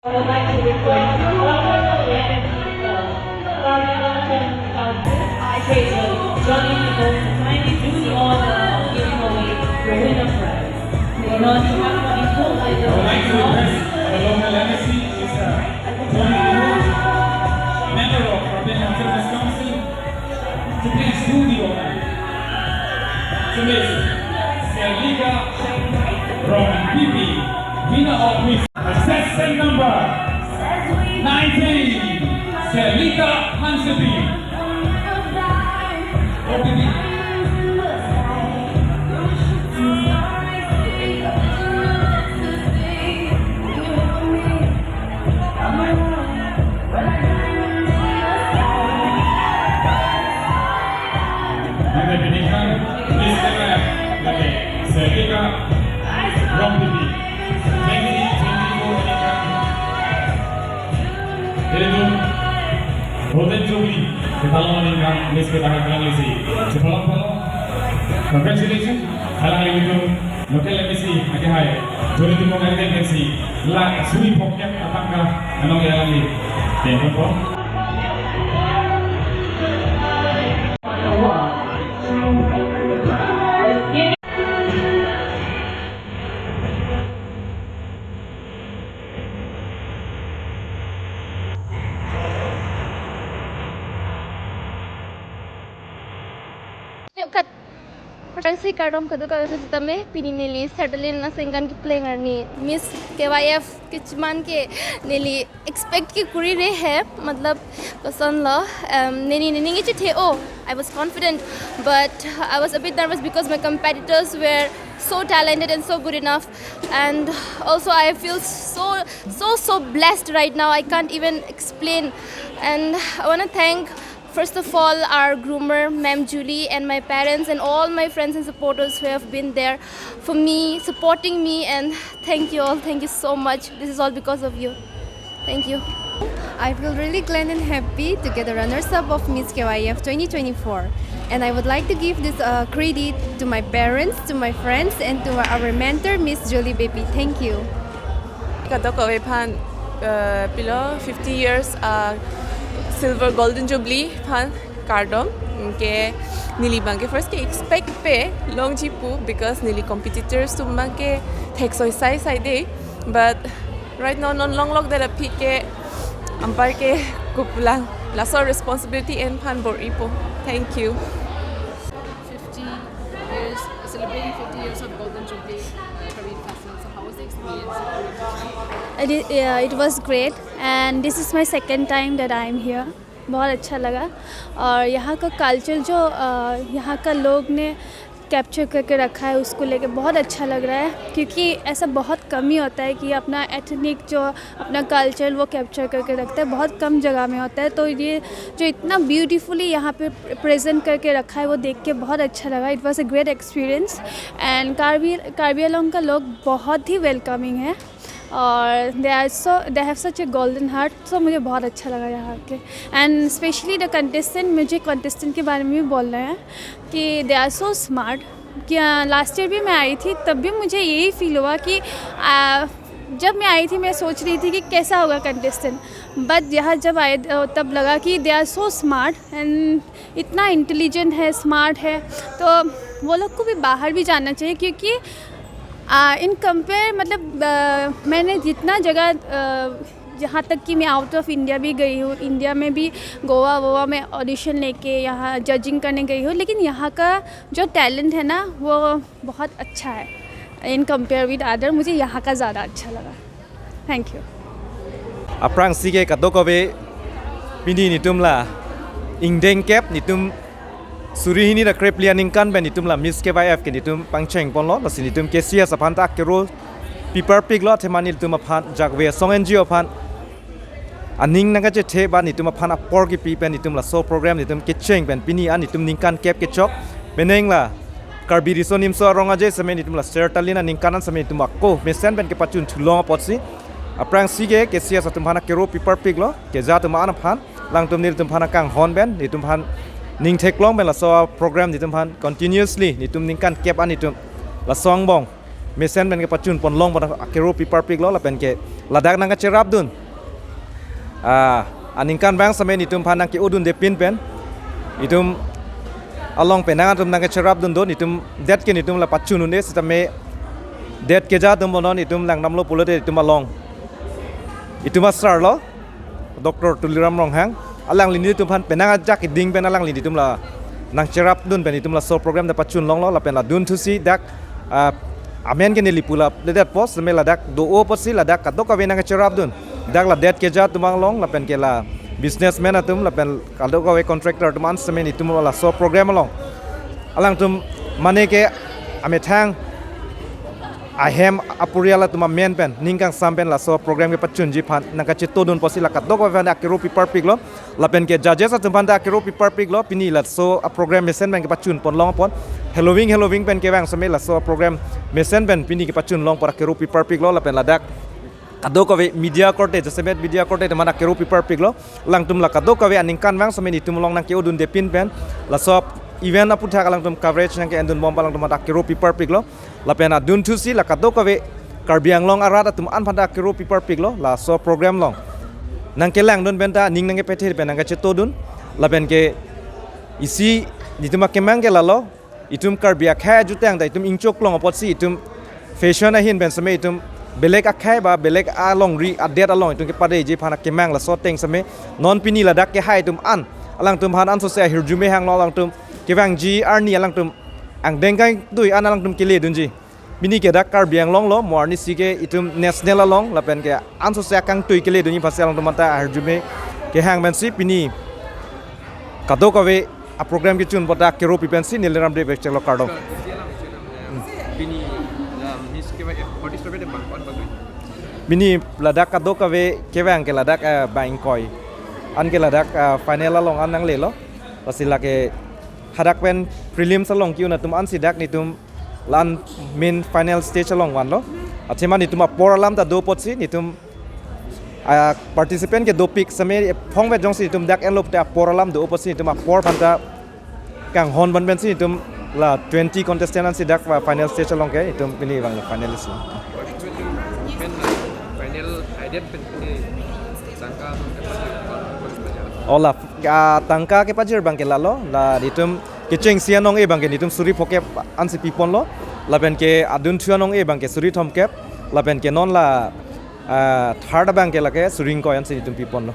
I would like to request Pageant Johnny Nicole to kindly do the honor of giving away the winner prize. In order to have what is called like the I would like to request the local legacy is Tony Nicole, member of Pageant Fitness Council, to please do the honor. To Miss Selika from PP, winner of Miss Contestant number 19, Selika Hansebi. Selika from PP. Congratulations. Halang itu local embassy aja hai. Jadi tu mau ngerti embassy. La suri pocket apakah anong yang lagi? Tengok po. Francis Cardom kado kado se tame pinili settle na sengan ki play ngarni Miss KYF ke चमान के नेली expect के कुरी रे है मतलब कसन ला नेनी नेनी के थे oh I was confident but I was a bit nervous because my competitors were so talented and so good enough and also I feel so blessed right now I can't even explain and I want to thank first of all, our groomer, Ma'am Julie, and my parents and all my friends and supporters who have been there for me, supporting me, and thank you all. Thank you so much. This is all because of you. Thank you. I feel really glad and happy to get the runners-up of Miss KYF 2024. And I would like to give this credit to my parents, to my friends, and to our mentor, Miss Julie Baby. Thank you. Below 50 years silver golden jubilee pan cardom ke nili banke first ke expect pe long jipu because nili competitors to banke exercise side but right now non long log that pick ke ampar ke kupulang laso responsibility and pan bor ipo. Thank you. 50 years celebrating 50 years of golden jubilee Parade Festival. So how was the experience? It was great and this is my second time that I am here. बहुत अच्छा लगा और यहाँ का culture जो यहाँ का लोग ने कैप्चर करके रखा है उसको लेके बहुत अच्छा लग रहा है क्योंकि ऐसा बहुत कम ही होता है कि अपना एथनिक जो अपना कल्चर वो कैप्चर करके रखता है बहुत कम जगह में होता है तो ये जो इतना ब्यूटीफुली यहाँ पे प्रेजेंट करके रखा है वो देख के बहुत अच्छा लगा it was a great experience and Karbi Anglong का लोग बहुत ही वेलकमिंग है और they have such A golden heart तो मुझे बहुत अच्छा लगा यहाँ के एंड स्पेशली द कंटेस्टेंट मुझे कंटेस्टेंट के बारे में भी बोल रहे हैं कि दे आर सो स्मार्ट कि लास्ट ईयर भी मैं आई थी तब भी मुझे यही फील हुआ कि जब मैं आई थी मैं सोच रही थी कि कैसा होगा कंटेस्टेंट बट यहाँ जब आए तब लगा कि they are so smart and इतना इंटेलिजेंट है स्मार्ट है तो वो लोग को भी बाहर भी जाना चाहिए क्योंकि इन कंपेयर मतलब मैंने जितना जगह जहाँ तक कि मैं आउट ऑफ इंडिया भी गई हूँ इंडिया में भी गोवा में ऑडिशन लेके यहाँ जजिंग करने गई हूँ लेकिन यहाँ का जो टैलेंट है ना वो बहुत अच्छा है इन कंपेयर विद अदर मुझे यहाँ का ज़्यादा अच्छा लगा thank you Aprang sige kadokobe pini nitum la ingdeng kep nitum surihini da kreplian ingkan ben nitum la Miss KYF ke nitum pangcheng ponlo la sinitum kesia sapanta kero piper pig lo themani nitum aphan jagwe song NGO aphan aning naga che the ba nitum aphan apor ki pi pen nitum la so program nitum kecheng ben pini an nitum ningkan kep ke chok beneng la karbi risonim so ronga je semen nitum la sertalina ningkanan semen nitum akko mesen ben ke pachun thulong potsi aprang sige kesia satum phana kero piper pig lo ke ja tum an phan lang tum nitum phana kang hon ben nitum phan ning theklong ben la so program nitum phan continuously nitum ningkan kep an nitum la song bong เมเซนเป็นกับปัจจุนปนลงปนอักเกโรปีปาร์ปิกล้อละเป็นเกละดักนังกะเชรับดุนอันนี้การแบงสมัยนี้ตุมพานังเกอุดุนเดปินเป็นอีตุมอลองเป็นนังตุมนังกะเชรับดุนโดนอีตุมเด็ดเกนิตุมละปัจจุนุนเดสตเมเด็ดเกจ้าตุมบนนอีตุมลังนำโลปุลเดอีตุมอลองอีตุมมาสตาร์ล้อดรตุลิรัมรองหังอลังลินตุมพันเป็นนังจักดิ่งเป็นอลังลินตุมละนังเชรับดุนเป็นอีตุมละโซโปรแกรมเดปัจจุนลองล้อละเป็นละดุนทุซีดักamen ke nili pula ledat pos me ladak do o posi ladak kadok ka venang cherap dun dak la det ke ja tumang long la pen ke la businessman atum la pen kadok ka we contractor tuman semen itum la so program long alang tum mane ke ame thang I hem apuriala tuma men pen ningkang sampen la so program ke pachun ji phan nang ka chito dun posi la kadok ka vena ke rupi perfect lo la pen ke judges atum phan da ke rupi perfect lo pini la so a program mesen ben ke pachun pon long pon Halloween pen ke bang samel la so program mesen ben pini ke pachun long para ke rupi perfect lo la pen la dak kadok ka we media corte jasemet media corte mana ke rupi perfect lo lang tum la kadok ka we aning kan bang samen itum long nang ke udun de pin pen la so event apu tha kalang tum coverage nang ke endun bom palang tum dak ke rupi perfect lo la pen adun thu si la kadok ka we karbiang long arat tum an phanda ke rupi perfect lo la so program long nang ke lang dun benta ning nang ke pethe pen nang ke cheto dun la pen ke isi nituma ke mang ke la lo itum karbia kha jutang da itum ingchok long apot si itum fashion a hin ben same itum belek akhai ba belek a long ri adet along itum ke pade je phana ke mang la so teng same non pini la dak ke hai tum an alang tum han an so se hirjume hang lo alang tum ke bang ji arni alang tum ang dengai dui an alang tum ke le dun ji bini ke dak karbiang long lo morni si ke itum national along la pen ke an so se kang tui ke le dun ni phase alang tum ta hirjume ke hang ben si pini kadok ka we a program ke chun bota ke ro pipensi nileram de vector lo cardom bini Miss KYF participate bang kon bagai bini ladak ka do ka we ke wang ke ladak baing koi an ke ladak final la long an nang le lo pasila ke hadak pen prelims along kiu na tum an sidak ni tum lan main final stage along wan lo athema ni tum por alam ta do pot si ni tum participant ke do pick same phong ve jong si tum dak enlop ta por alam do opposite tum por phanta kang hon ban ben si tum la 20 contestant si dak wa final stage along ke tum pini bang finalist pen final idea pen sangka ola tangka ke pajir bang ke lalo la ditum ke cheng sianong e bang ke ditum suri phoke an si pipon lo la ben ke adun thuanong e bang ke suri thom kep la ben ke non la third bang ke la ke suring ko an si ditum pipon lo